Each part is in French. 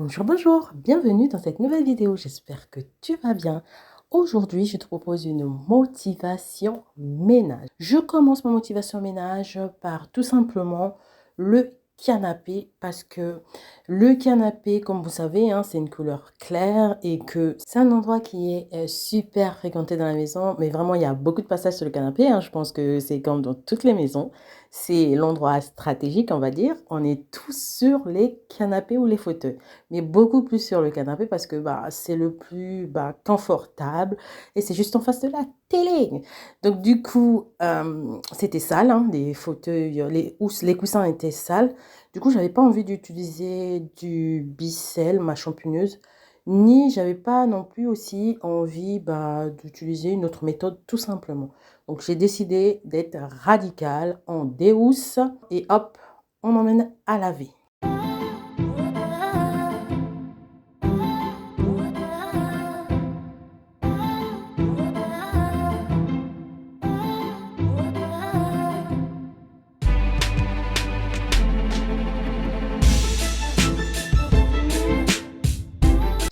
Bonjour, bonjour, bienvenue dans cette nouvelle vidéo, j'espère que tu vas bien. Aujourd'hui, je te propose une motivation ménage. Je commence ma motivation ménage par tout simplement le canapé parce que le canapé, comme vous savez, c'est une couleur claire et que c'est un endroit qui est super fréquenté dans la maison. Mais vraiment, il y a beaucoup de passages sur le canapé. Je pense que c'est comme dans toutes les maisons. C'est l'endroit stratégique, on va dire. On est tous sur les canapés ou les fauteuils, mais beaucoup plus sur le canapé parce que c'est le plus confortable et c'est juste en face de la télé. Donc du coup, c'était sale, les fauteuils, les coussins étaient sales. Du coup, j'avais pas envie d'utiliser du Bicel, ma champigneuse, ni j'avais pas non plus aussi envie d'utiliser une autre méthode tout simplement. Donc j'ai décidé d'être radicale, on déhousse et hop, on emmène à laver.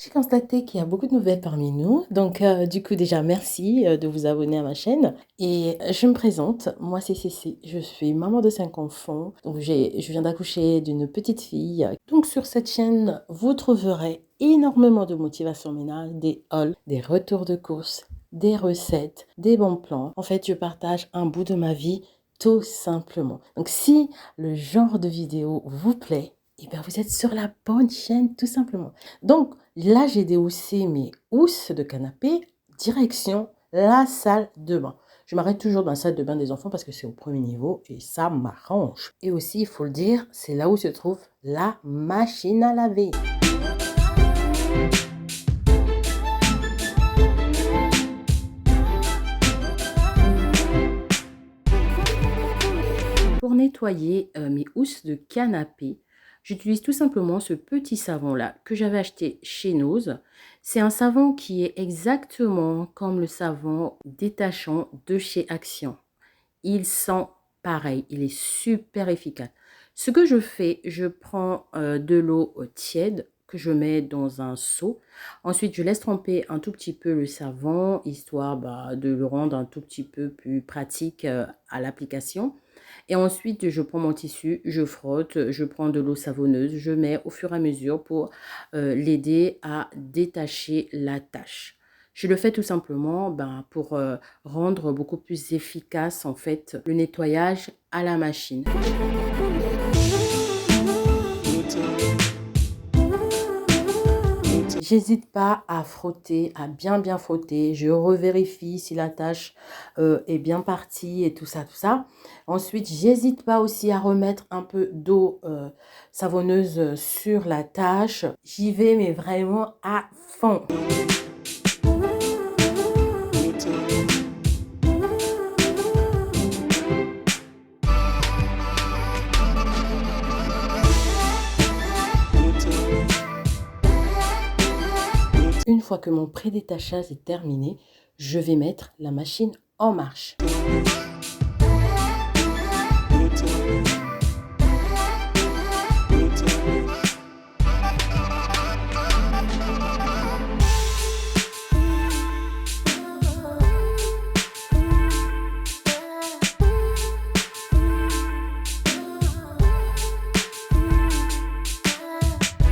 J'ai constaté qu'il y a beaucoup de nouvelles parmi nous. Donc, du coup, déjà, merci de vous abonner à ma chaîne. Et je me présente, moi c'est Cécile, je suis maman de 5 enfants. Donc, je viens d'accoucher d'une petite fille. Donc, sur cette chaîne, vous trouverez énormément de motivation ménage, des hauls, des retours de courses, des recettes, des bons plans. En fait, je partage un bout de ma vie tout simplement. Donc, si le genre de vidéo vous plaît, eh bien, vous êtes sur la bonne chaîne tout simplement. Donc, là, j'ai déhaussé mes housses de canapé, direction la salle de bain. Je m'arrête toujours dans la salle de bain des enfants parce que c'est au premier niveau et ça m'arrange. Et aussi, il faut le dire, c'est là où se trouve la machine à laver. Pour nettoyer mes housses de canapé, j'utilise tout simplement ce petit savon-là que j'avais acheté chez Nose. C'est un savon qui est exactement comme le savon détachant de chez Action. Il sent pareil, il est super efficace. Ce que je fais, je prends de l'eau tiède que je mets dans un seau. Ensuite, je laisse tremper un tout petit peu le savon, histoire de le rendre un tout petit peu plus pratique à l'application. Et ensuite, je prends mon tissu, je frotte, je prends de l'eau savonneuse, je mets au fur et à mesure pour l'aider à détacher la tache. Je le fais tout simplement pour rendre beaucoup plus efficace en fait le nettoyage à la machine. J'hésite pas à frotter, à bien frotter. Je revérifie si la tâche est bien partie et tout ça, tout ça. Ensuite, j'hésite pas aussi à remettre un peu d'eau savonneuse sur la tâche. J'y vais, mais vraiment à fond. Une fois que mon prédétachage est terminé, je vais mettre la machine en marche.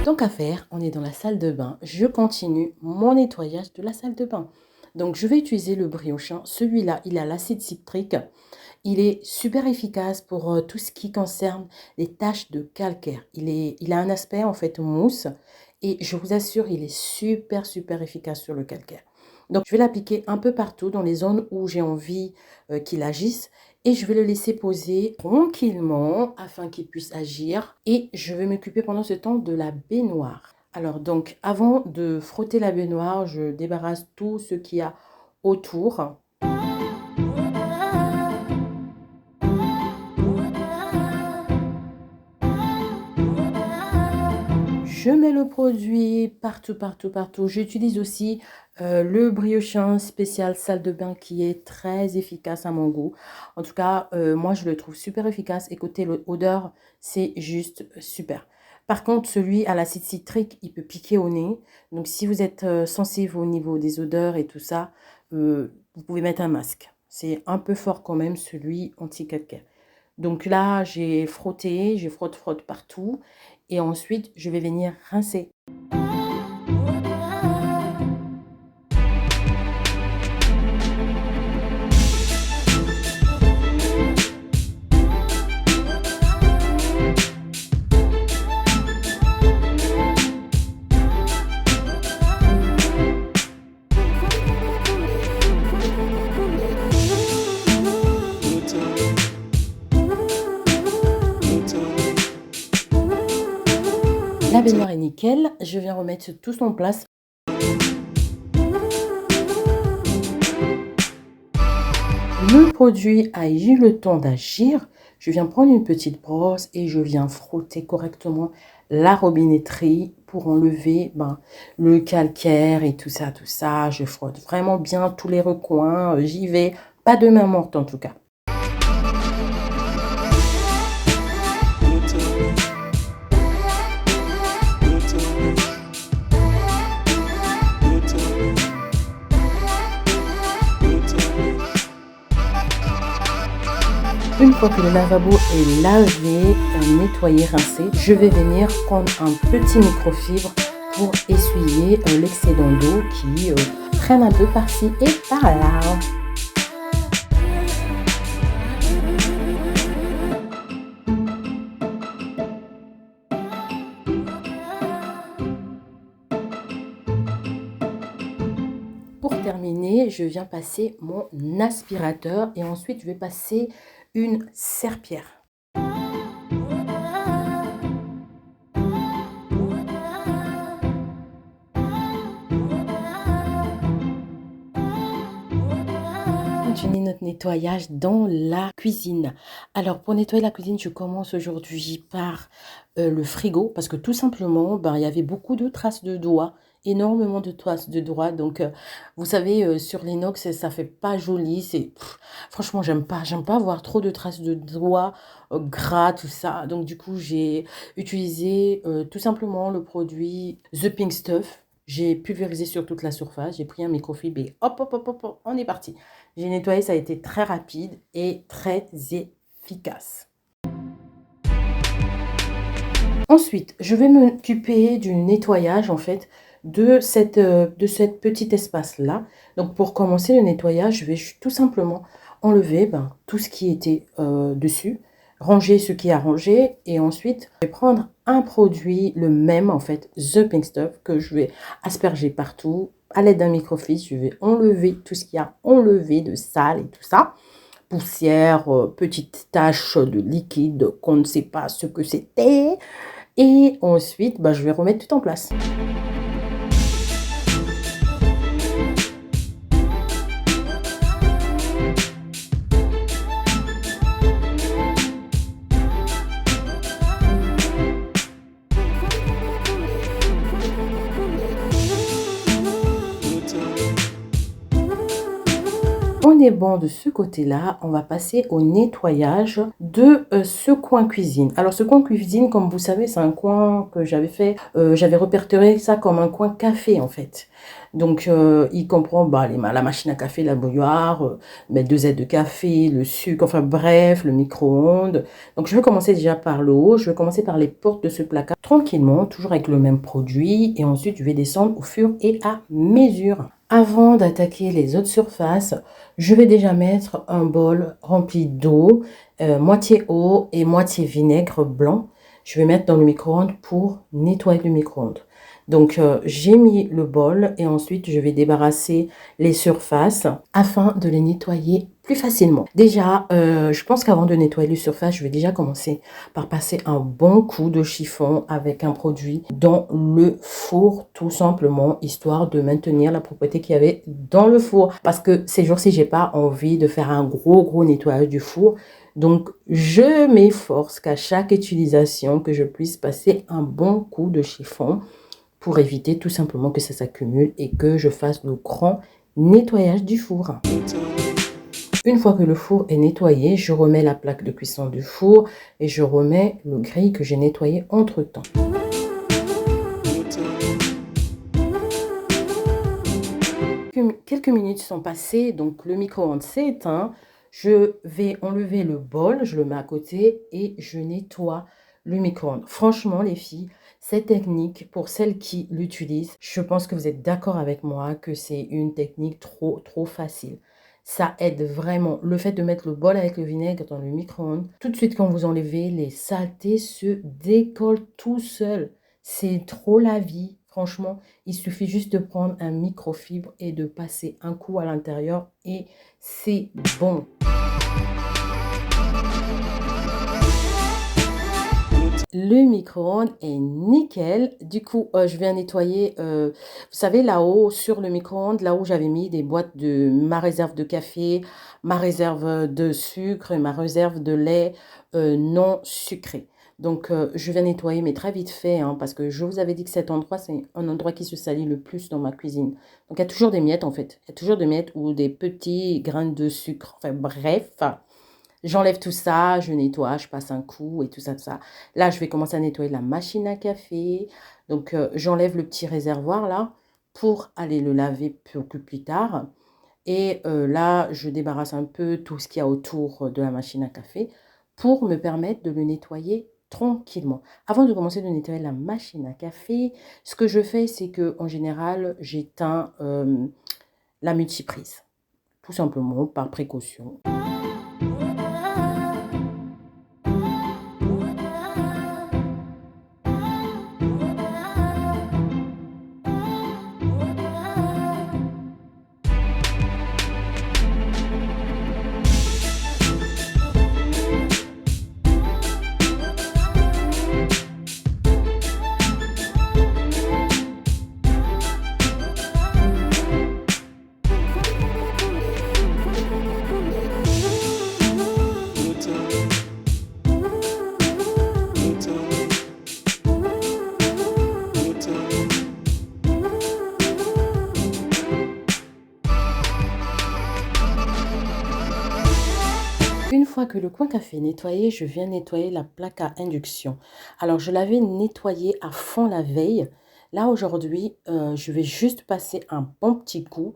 Donc à faire, on est dans la salle de bain. Je continue mon nettoyage de la salle de bain. Donc je vais utiliser le briochin. Celui-là, il a l'acide citrique. Il est super efficace pour tout ce qui concerne les taches de calcaire. Il a un aspect en fait mousse et je vous assure, il est super efficace sur le calcaire. Donc je vais l'appliquer un peu partout dans les zones où j'ai envie qu'il agisse et je vais le laisser poser tranquillement afin qu'il puisse agir et je vais m'occuper pendant ce temps de la baignoire. Alors donc avant de frotter la baignoire, je débarrasse tout ce qu'il y a autour. Je mets le produit partout. J'utilise aussi le briochin spécial salle de bain qui est très efficace à mon goût. En tout cas, moi, je le trouve super efficace. Et côté l'odeur, c'est juste super. Par contre, celui à l'acide citrique, il peut piquer au nez. Donc, si vous êtes sensible au niveau des odeurs et tout ça, vous pouvez mettre un masque. C'est un peu fort quand même, celui anti-calcaire. Donc là, j'ai frotté, je frotte partout. Et ensuite, je vais venir rincer. La baignoire est nickel, je viens remettre tout en place. Le produit a eu le temps d'agir. Je viens prendre une petite brosse et je viens frotter correctement la robinetterie pour enlever le calcaire et tout ça, tout ça. Je frotte vraiment bien tous les recoins, j'y vais, pas de main morte en tout cas. Une fois que le lavabo est lavé, nettoyé, rincé, je vais venir prendre un petit microfibre pour essuyer l'excédent d'eau qui traîne un peu par-ci et par-là. Pour terminer, je viens passer mon aspirateur et ensuite je vais passer une serpillière. Continuer notre nettoyage dans la cuisine. Alors pour nettoyer la cuisine, je commence aujourd'hui par le frigo parce que tout simplement, il y avait beaucoup de traces de doigts, énormément de traces de doigts. Donc vous savez, sur l'inox, ça fait pas joli. Franchement, j'aime pas voir trop de traces de doigts gras, tout ça. Donc du coup, j'ai utilisé tout simplement le produit The Pink Stuff. J'ai pulvérisé sur toute la surface, j'ai pris un microfibre et hop, on est parti. J'ai nettoyé, ça a été très rapide et très efficace. Ensuite, je vais m'occuper du nettoyage en fait de cette petit espace-là. Donc pour commencer le nettoyage, je vais tout simplement enlever tout ce qui était dessus, ranger ce qui a rangé et ensuite je vais prendre un produit, le même en fait, The Pink Stuff, que je vais asperger partout. À l'aide d'un microfibre, je vais enlever tout ce qu'il y a enlevé de sale et tout ça. Poussière, petites taches de liquide qu'on ne sait pas ce que c'était. Et ensuite, je vais remettre tout en place. On est bon de ce côté-là, on va passer au nettoyage de ce coin cuisine. Alors ce coin cuisine, comme vous savez, c'est un coin que j'avais fait, j'avais répertorié ça comme un coin café en fait. Donc il comprend la machine à café, la bouilloire, mes 2 aides de café, le sucre, enfin bref, le micro-ondes. Donc je vais commencer déjà par le haut, je vais commencer par les portes de ce placard tranquillement, toujours avec le même produit. Et ensuite je vais descendre au fur et à mesure. Avant d'attaquer les autres surfaces, je vais déjà mettre un bol rempli d'eau, moitié eau et moitié vinaigre blanc. Je vais mettre dans le micro-ondes pour nettoyer le micro-ondes. Donc, j'ai mis le bol et ensuite, je vais débarrasser les surfaces afin de les nettoyer plus facilement. Déjà, je pense qu'avant de nettoyer les surfaces, je vais déjà commencer par passer un bon coup de chiffon avec un produit dans le four, tout simplement, histoire de maintenir la propreté qu'il y avait dans le four. Parce que ces jours-ci, j'ai pas envie de faire un gros nettoyage du four. Donc, je m'efforce qu'à chaque utilisation, que je puisse passer un bon coup de chiffon pour éviter tout simplement que ça s'accumule et que je fasse le grand nettoyage du four. Une fois que le four est nettoyé, je remets la plaque de cuisson du four et je remets le grill que j'ai nettoyé entre temps. quelques minutes sont passées, donc le micro-ondes s'est éteint. Je vais enlever le bol, je le mets à côté et je nettoie le micro-ondes. Franchement, les filles, cette technique, pour celles qui l'utilisent, je pense que vous êtes d'accord avec moi que c'est une technique trop facile. Ça aide vraiment. Le fait de mettre le bol avec le vinaigre dans le micro-ondes, tout de suite quand vous enlevez, les saletés se décollent tout seuls. C'est trop la vie. Franchement, il suffit juste de prendre un microfibre et de passer un coup à l'intérieur et c'est bon. Le micro-ondes est nickel. Du coup, je viens nettoyer, vous savez, là-haut, sur le micro-ondes, là où j'avais mis des boîtes de ma réserve de café, ma réserve de sucre et ma réserve de lait non sucré. Donc, je viens nettoyer, mais très vite fait, hein, parce que je vous avais dit que cet endroit, c'est un endroit qui se salit le plus dans ma cuisine. Donc, il y a toujours des miettes, en fait. Il y a toujours des miettes ou des petits grains de sucre. Enfin, bref. J'enlève tout ça, je nettoie, je passe un coup et tout ça, tout ça. Là, je vais commencer à nettoyer la machine à café. Donc, j'enlève le petit réservoir là pour aller le laver plus tard. Et là, je débarrasse un peu tout ce qu'il y a autour de la machine à café pour me permettre de le nettoyer tranquillement. Avant de commencer de nettoyer la machine à café, ce que je fais, c'est que en général, j'éteins la multiprise, tout simplement par précaution. Une fois que le coin café est nettoyé, je viens nettoyer la plaque à induction. Alors, je l'avais nettoyée à fond la veille. Là, aujourd'hui, je vais juste passer un bon petit coup.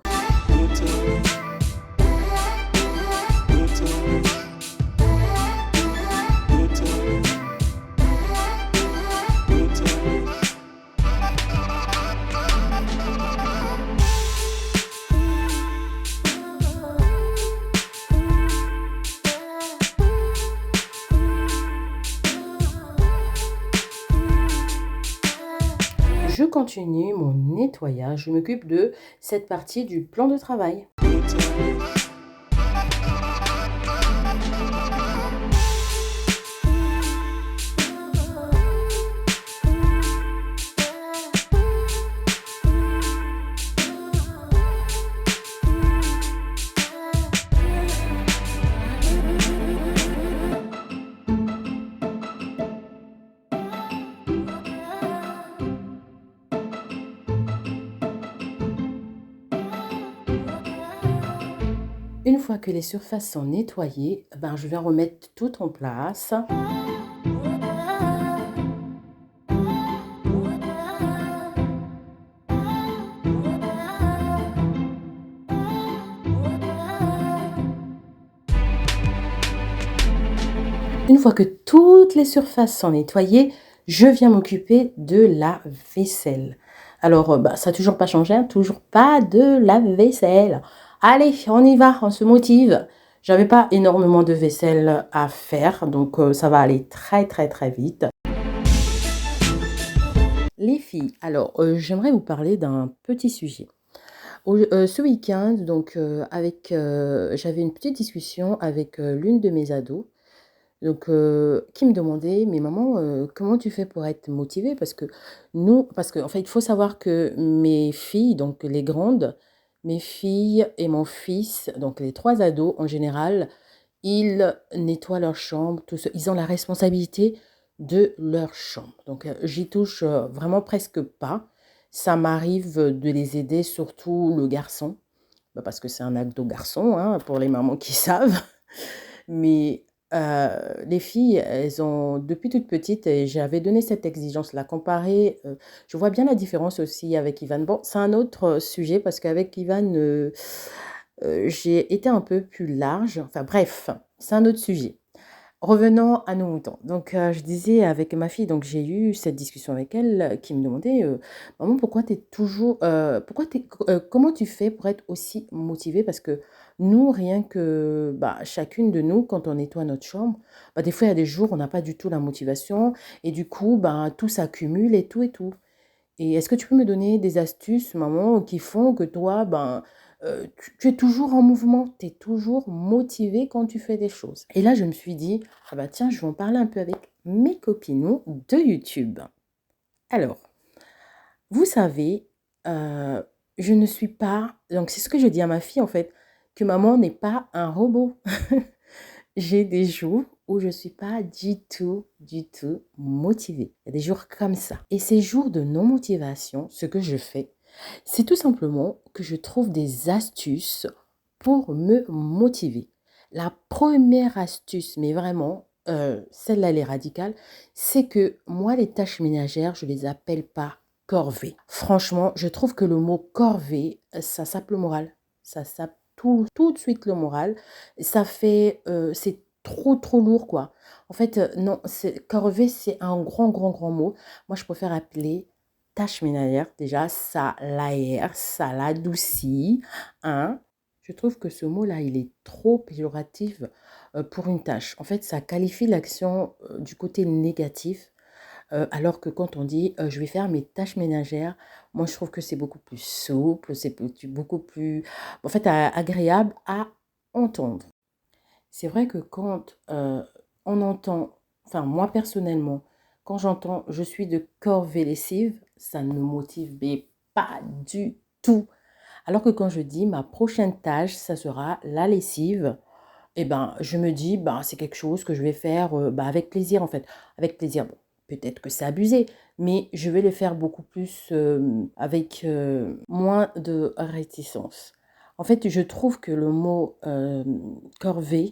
Je continue mon nettoyage. Je m'occupe de cette partie du plan de travail. Une fois que les surfaces sont nettoyées, ben, je vais remettre tout en place. Une fois que toutes les surfaces sont nettoyées, je viens m'occuper de la vaisselle. Alors, bah, ça n'a toujours pas changé, hein, toujours pas de lave-vaisselle. Allez, on y va, on se motive. J'avais pas énormément de vaisselle à faire, donc ça va aller très vite. Les filles, alors j'aimerais vous parler d'un petit sujet. Ce week-end, donc j'avais une petite discussion avec l'une de mes ados. Donc, qui me demandait: «Mais maman, comment tu fais pour être motivée?» parce qu'en fait, il faut savoir que mes filles, donc les grandes, mes filles et mon fils, donc les 3 ados en général, ils nettoient leur chambre, tout ce ils ont la responsabilité de leur chambre. Donc, j'y touche, vraiment presque pas. Ça m'arrive de les aider, surtout le garçon, bah, parce que c'est un ado garçon, hein, pour les mamans qui savent. Mais les filles, elles ont depuis toute petite et j'avais donné cette exigence-là. Comparé, je vois bien la différence aussi avec Ivan. Bon, c'est un autre sujet parce qu'avec Ivan, j'ai été un peu plus large. Enfin bref, c'est un autre sujet. Revenons à nos moutons. Donc, je disais avec ma fille, donc j'ai eu cette discussion avec elle qui me demandait, maman, pourquoi tu es toujours, comment tu fais pour être aussi motivée? Parce que nous, rien que, bah, chacune de nous, quand on nettoie notre chambre, bah, des fois, il y a des jours, on n'a pas du tout la motivation et du coup, bah, tout s'accumule et tout et tout. Et est-ce que tu peux me donner des astuces, maman, qui font que toi, ben, tu es toujours en mouvement, tu es toujours motivé quand tu fais des choses? Et là, je me suis dit, ah bah tiens, je vais en parler un peu avec mes copinous de YouTube. Alors, vous savez, je ne suis pas, donc c'est ce que je dis à ma fille en fait, que maman n'est pas un robot. J'ai des jours où je ne suis pas du tout motivée. Il y a des jours comme ça. Et ces jours de non-motivation, ce que je fais, c'est tout simplement que je trouve des astuces pour me motiver. La première astuce, mais vraiment, celle-là, elle est radicale, c'est que moi, les tâches ménagères, je ne les appelle pas corvée. Franchement, je trouve que le mot corvée, ça sape le moral. Ça sape tout de suite le moral. Ça fait, c'est trop lourd, quoi. En fait, non, corvée, c'est un grand mot. Moi, je préfère appeler tâche ménagère. Déjà, ça l'aère, ça l'adoucit, hein. Je trouve que ce mot-là, il est trop péjoratif pour une tâche. En fait, ça qualifie l'action du côté négatif, alors que quand on dit je vais faire mes tâches ménagères, moi je trouve que c'est beaucoup plus souple, beaucoup plus, en fait, agréable à entendre. C'est vrai que quand on entend, enfin moi personnellement, quand j'entends je suis de corvée lessive, ça ne me motive mais pas du tout. Alors que quand je dis ma prochaine tâche, ça sera la lessive, et ben je me dis bah c'est quelque chose que je vais faire bah, avec plaisir en fait. Avec plaisir, bon, peut-être que c'est abusé, mais je vais le faire beaucoup plus avec moins de réticence. En fait, je trouve que le mot corvée,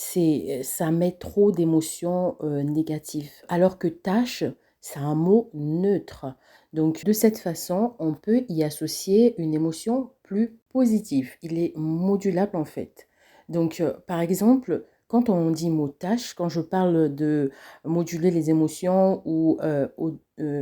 ça met trop d'émotions négatives, alors que tâche, c'est un mot neutre. Donc, de cette façon, on peut y associer une émotion plus positive. Il est modulable en fait. Donc, par exemple, quand on dit mot tâche, quand je parle de moduler les émotions ou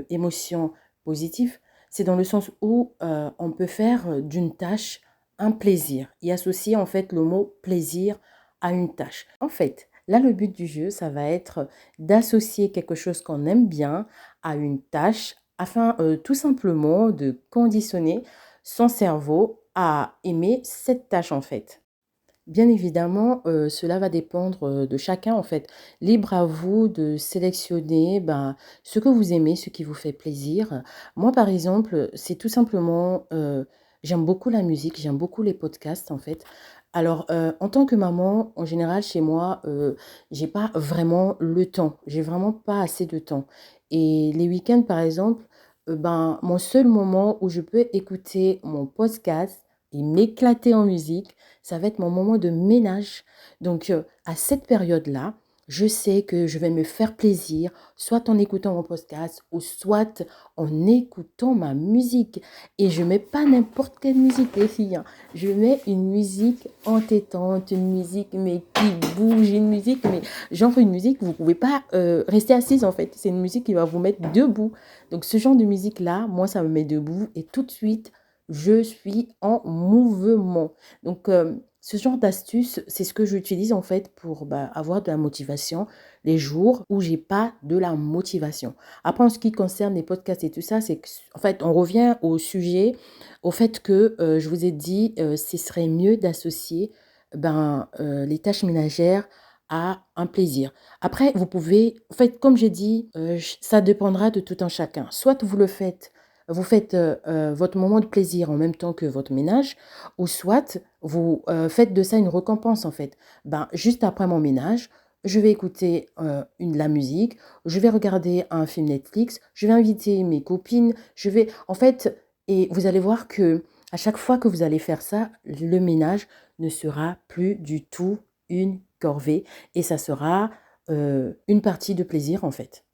émotions positives, c'est dans le sens où on peut faire d'une tâche un plaisir y associer en fait le mot plaisir à une tâche. En fait, là, le but du jeu, ça va être d'associer quelque chose qu'on aime bien à une tâche afin tout simplement de conditionner son cerveau à aimer cette tâche en fait. Bien évidemment, cela va dépendre, de chacun en fait. Libre à vous de sélectionner, ben, ce que vous aimez, ce qui vous fait plaisir. Moi, par exemple, c'est tout simplement, j'aime beaucoup la musique, j'aime beaucoup les podcasts en fait. Alors, en tant que maman, en général chez moi, j'ai pas vraiment le temps. J'ai vraiment pas assez de temps et les week-ends, par exemple, ben, mon seul moment où je peux écouter mon podcast et m'éclater en musique, ça va être mon moment de ménage. Donc, à cette période-là, je sais que je vais me faire plaisir, soit en écoutant mon podcast ou soit en écoutant ma musique. Et je mets pas n'importe quelle musique, les filles, hein. Je mets une musique entêtante, une musique mais qui bouge, une musique, mais genre une musique, vous pouvez pas rester assise en fait. C'est une musique qui va vous mettre debout. Donc, ce genre de musique-là, moi, ça me met debout et tout de suite, je suis en mouvement. Donc, ce genre d'astuce, c'est ce que j'utilise en fait pour bah, avoir de la motivation les jours où j'ai pas de la motivation. Après, en ce qui concerne les podcasts et tout ça, c'est que, en fait, on revient au sujet, au fait que je vous ai dit, ce serait mieux d'associer ben, les tâches ménagères à un plaisir. Après, vous pouvez, en fait, comme j'ai dit, ça dépendra de tout un chacun. Soit vous faites votre moment de plaisir en même temps que votre ménage, ou soit vous faites de ça une récompense en fait. Ben, juste après mon ménage, je vais écouter la musique, je vais regarder un film Netflix, je vais inviter mes copines, je vais en fait, et vous allez voir que à chaque fois que vous allez faire ça, le ménage ne sera plus du tout une corvée et ça sera une partie de plaisir en fait.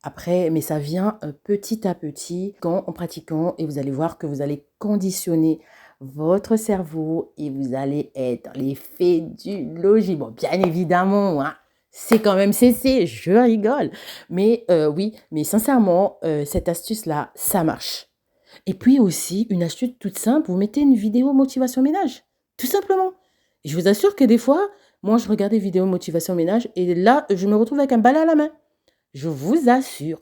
Après, mais ça vient petit à petit, en pratiquant, et vous allez voir que vous allez conditionner votre cerveau et vous allez être l'effet du logis. Bon, bien évidemment, hein, c'est quand même CC, je rigole. Mais oui, mais sincèrement, cette astuce-là, ça marche. Et puis aussi, une astuce toute simple, vous mettez une vidéo motivation ménage, tout simplement. Et je vous assure que des fois, moi, je regarde des vidéos motivation ménage et là, je me retrouve avec un balai à la main. Je vous assure,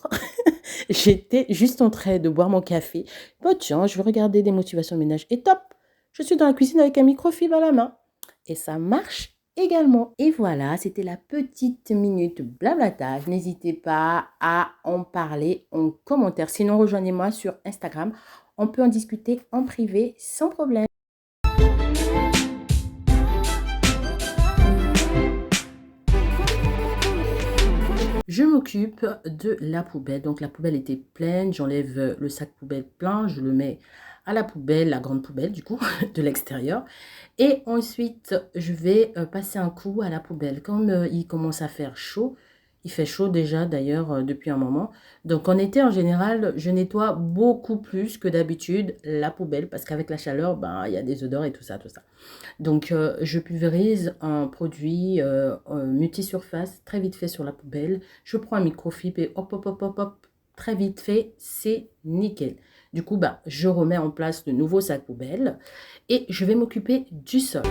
j'étais juste en train de boire mon café. Bah tiens, je vais regarder des motivations ménage et top, je suis dans la cuisine avec un microfibre à la main. Et ça marche également. Et voilà, c'était la petite minute blablatage. N'hésitez pas à en parler en commentaire. Sinon, rejoignez-moi sur Instagram. On peut en discuter en privé sans problème. Je m'occupe de la poubelle. Donc la poubelle était pleine, j'enlève le sac poubelle plein, je le mets à la poubelle, la grande poubelle du coup, de l'extérieur. Et ensuite, je vais passer un coup à la poubelle. Comme il commence à faire chaud, il fait chaud déjà d'ailleurs depuis un moment. Donc en été, en général, je nettoie beaucoup plus que d'habitude la poubelle parce qu'avec la chaleur, ben, il y a des odeurs et tout ça, tout ça. Donc, je pulvérise un produit multisurface très vite fait sur la poubelle. Je prends un microfibre et hop, hop, hop, hop, hop, très vite fait, c'est nickel. Du coup, bah, je remets en place de nouveaux sacs poubelles et je vais m'occuper du sol.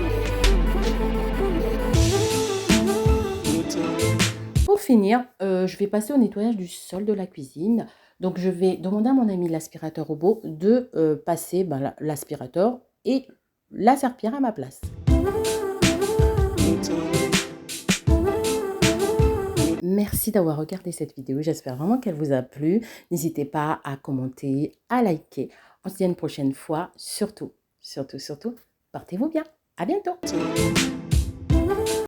Pour finir, je vais passer au nettoyage du sol de la cuisine. Donc, je vais demander à mon ami l'aspirateur robot de passer l'aspirateur et la serpillière à ma place. Merci d'avoir regardé cette vidéo, j'espère vraiment qu'elle vous a plu. N'hésitez pas à commenter, à liker. On se dit à une prochaine fois. Surtout, surtout, surtout, portez-vous bien. À bientôt.